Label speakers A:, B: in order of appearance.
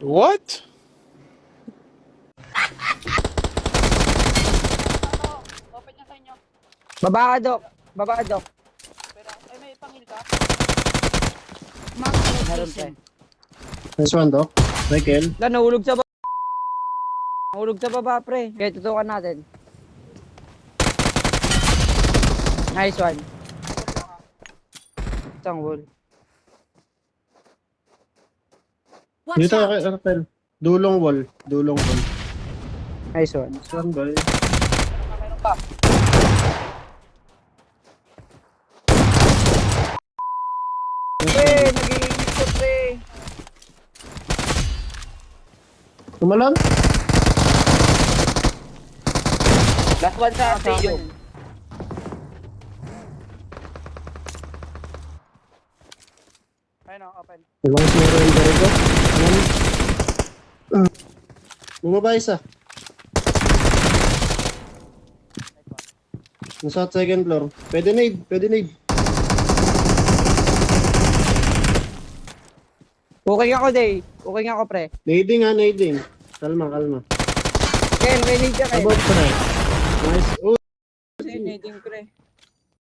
A: What?
B: Open niya sa inyo.
C: Baba ka, Dok. Baba ka, Dok.
B: Pero, ay may pangil ka.
D: Mark the
C: Meron pa.
D: location.
E: Nice one, Doc. Michael.
C: Wala, nahulog sa baba. Nahulog sa baba, pre. Kaya tutukan natin. Nice one. Isang wall.
D: Watch
E: Dito
D: out!
E: kay Arpel. Dulong wall. Dulong wall.
C: Nice one.
E: Nice one, boy.
B: Meron pa.
C: Pre, nag-iinit ko, pre.
E: Tumalon?
B: Last one sa stadium. Ayun o, open.
E: Walang sumero yung Jericho. Bumaba isa. Nasa second floor. Pwede nade. Pwede nade.
C: Okay ako, Day. Okay ako, pre.
E: Nading ha, nading. Kalma, kalma.
C: Ken, may need ka, Ken.
E: Above pre. Nice. Oh,
C: Kasi nading, pre.